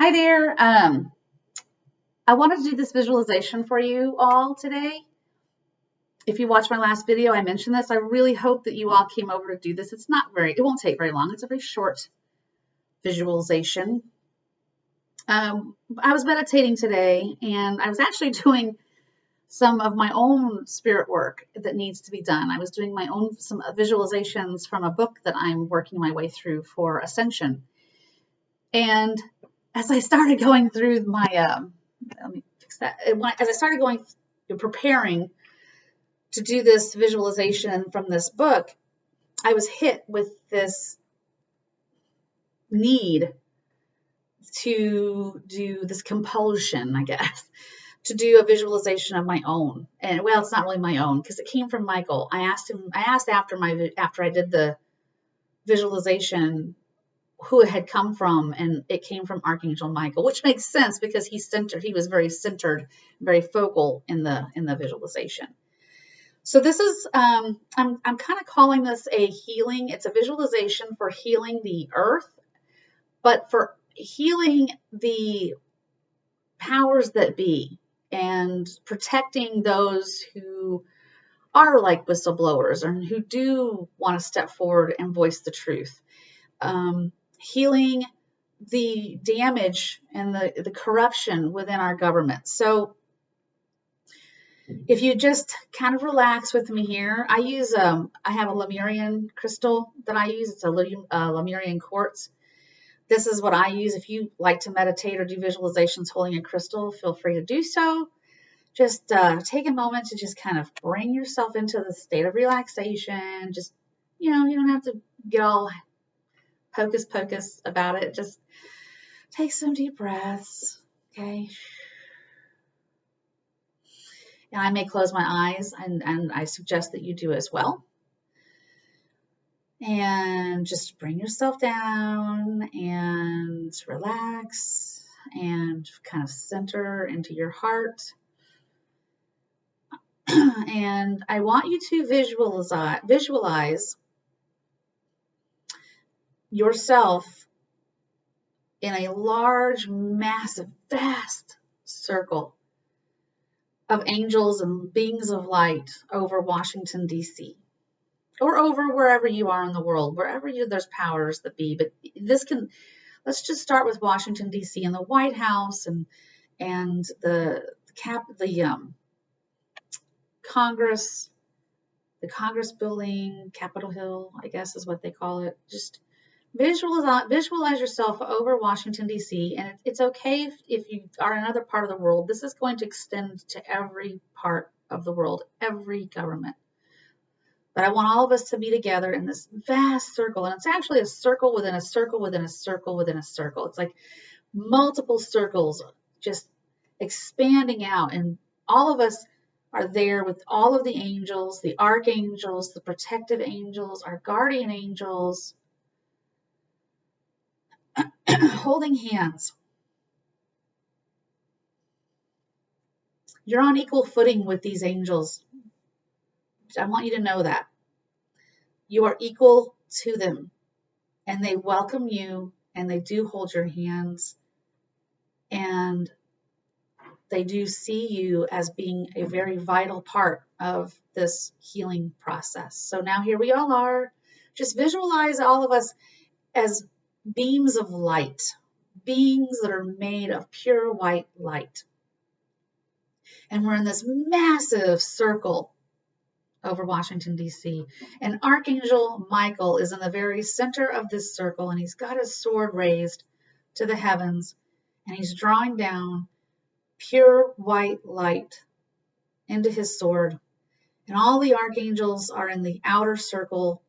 Hi there. I wanted to do this visualization for you all today. If you watched my last video, I mentioned this. I really hope that you all came over to do this. It won't take very long. It's a very short visualization. I was meditating today and I was actually doing some of my own spirit work that needs to be done. I was doing some visualizations from a book that I'm working my way through for Ascension. And as I started going through let me fix that. As I started preparing to do this visualization from this book, I was hit with this need to do this compulsion, I guess, to do a visualization of my own. And well, it's not really my own because it came from Michael. I asked after I did the visualization who it had come from, and it came from Archangel Michael, which makes sense because he was very centered, very focal in the visualization. So this is I'm kind of calling this a healing. It's a visualization for healing the earth, but for healing the powers that be and protecting those who are like whistleblowers and who do want to step forward and voice the truth. Healing the damage and the corruption within our government. So if you just kind of relax with me here, I have a Lemurian crystal that I use. It's a Lemurian quartz. This is what I use. If you like to meditate or do visualizations holding a crystal, feel free to do so. Just take a moment to just kind of bring yourself into the state of relaxation. Just, you don't have to get all hocus pocus about it. Just take some deep breaths, okay? And I may close my eyes, and I suggest that you do as well. And just bring yourself down and relax and kind of center into your heart. And I want you to visualize yourself in a large, massive, vast circle of angels and beings of light over Washington, D.C., or over wherever you are in the world, there's powers that be. But let's just start with Washington, D.C. and the White House and the Congress, the Congress building, Capitol Hill, I guess is what they call it. Just visualize yourself over Washington, D.C., and it's okay if you are in another part of the world. This is going to extend to every part of the world, every government. But I want all of us to be together in this vast circle, and it's actually a circle within a circle within a circle within a circle. It's like multiple circles just expanding out, and all of us are there with all of the angels, the archangels, the protective angels, our guardian angels, holding hands. You're on equal footing with these angels. I want you to know that. You are equal to them, and they welcome you, and they do hold your hands, and they do see you as being a very vital part of this healing process. So now here we all are. Just visualize all of us as beams of light, beings that are made of pure white light. And we're in this massive circle over Washington, D.C. And Archangel Michael is in the very center of this circle, and he's got his sword raised to the heavens, and he's drawing down pure white light into his sword. And all the archangels are in the outer circle,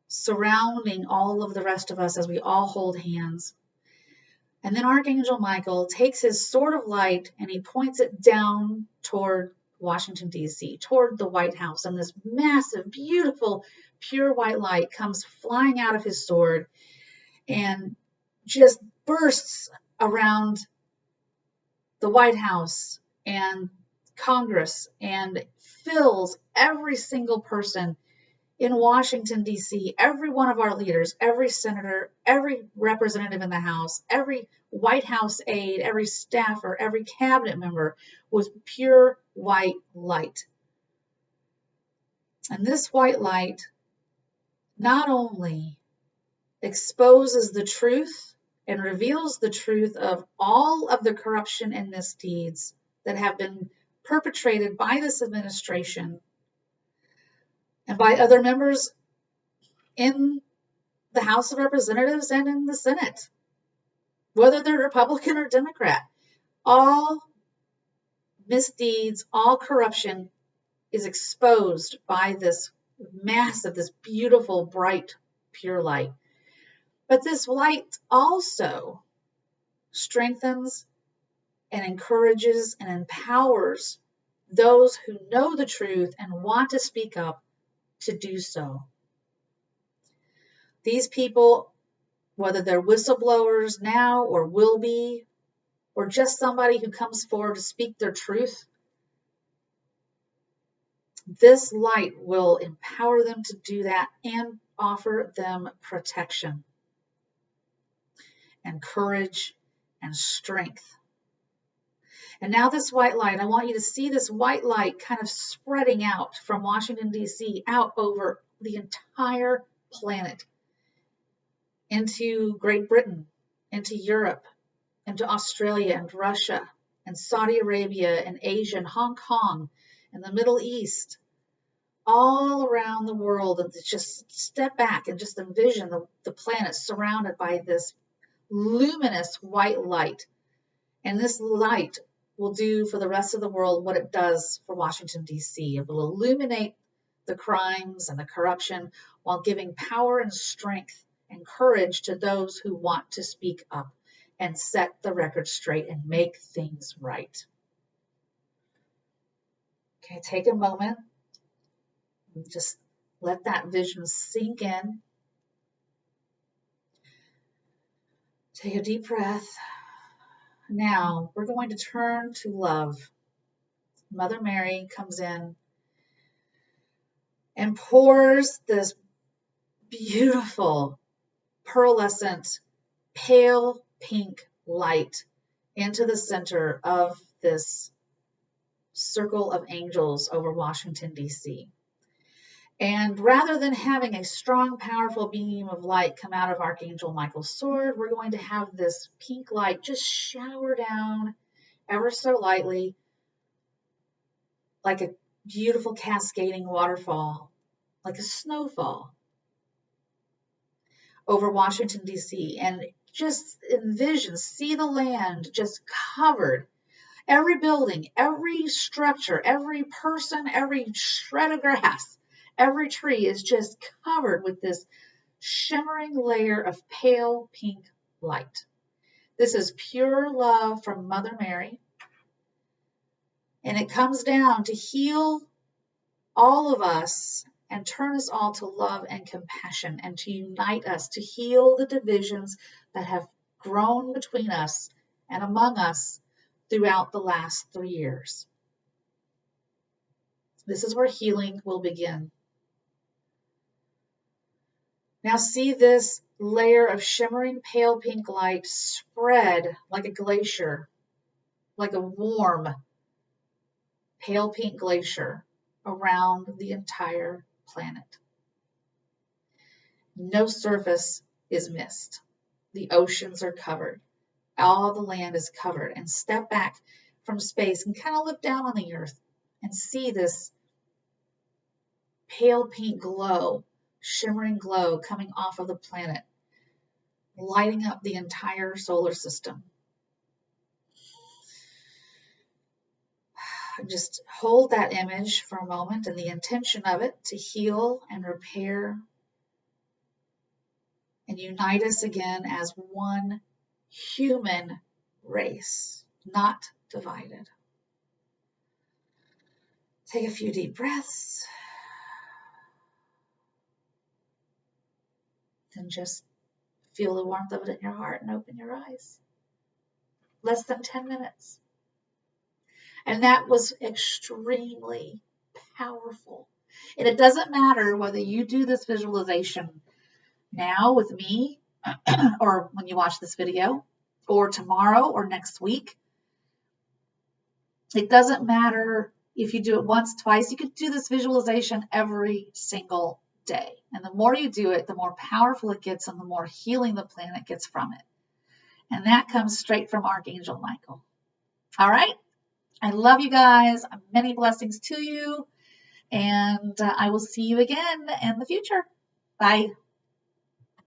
surrounding all of the rest of us as we all hold hands. And then Archangel Michael takes his sword of light and he points it down toward Washington, D.C., toward the White House. And this massive, beautiful, pure white light comes flying out of his sword and just bursts around the White House and Congress and fills every single person in Washington, D.C., every one of our leaders, every senator, every representative in the House, every White House aide, every staffer, every cabinet member was pure white light. And this white light not only exposes the truth and reveals the truth of all of the corruption and misdeeds that have been perpetrated by this administration and by other members in the House of Representatives and in the Senate, whether they're Republican or Democrat. All misdeeds, all corruption is exposed by this massive, this beautiful, bright, pure light. But this light also strengthens and encourages and empowers those who know the truth and want to speak up to do so. These people, whether they're whistleblowers now or will be, or just somebody who comes forward to speak their truth, this light will empower them to do that and offer them protection and courage and strength. And now this white light, I want you to see this white light kind of spreading out from Washington, D.C., out over the entire planet, into Great Britain, into Europe, into Australia and Russia and Saudi Arabia and Asia and Hong Kong and the Middle East, all around the world. And just step back and just envision the planet surrounded by this luminous white light. And this light will do for the rest of the world what it does for Washington, D.C. It will illuminate the crimes and the corruption while giving power and strength and courage to those who want to speak up and set the record straight and make things right. Okay, take a moment and just let that vision sink in. Take a deep breath. Now we're going to turn to love. Mother Mary comes in and pours this beautiful, pearlescent, pale pink light into the center of this circle of angels over Washington, D.C. And rather than having a strong, powerful beam of light come out of Archangel Michael's sword, we're going to have this pink light just shower down ever so lightly, like a beautiful cascading waterfall, like a snowfall over Washington, D.C. And just envision, see the land just covered. Every building, every structure, every person, every shred of grass, every tree is just covered with this shimmering layer of pale pink light. This is pure love from Mother Mary. And it comes down to heal all of us and turn us all to love and compassion and to unite us, to heal the divisions that have grown between us and among us throughout the last 3 years. This is where healing will begin. Now see this layer of shimmering pale pink light spread like a glacier, like a warm pale pink glacier around the entire planet. No surface is missed. The oceans are covered. All the land is covered. And step back from space and kind of look down on the earth and see this pale pink glow, shimmering glow coming off of the planet, lighting up the entire solar system. Just hold that image for a moment and the intention of it to heal and repair and unite us again as one human race, not divided. Take a few deep breaths and just feel the warmth of it in your heart and open your eyes. Less than 10 minutes. And that was extremely powerful. And it doesn't matter whether you do this visualization now with me or when you watch this video or tomorrow or next week. It doesn't matter if you do it once, twice. You could do this visualization every single day. And the more you do it, the more powerful it gets and the more healing the planet gets from it. And that comes straight from Archangel Michael. All right. I love you guys. Many blessings to you. And I will see you again in the future. Bye.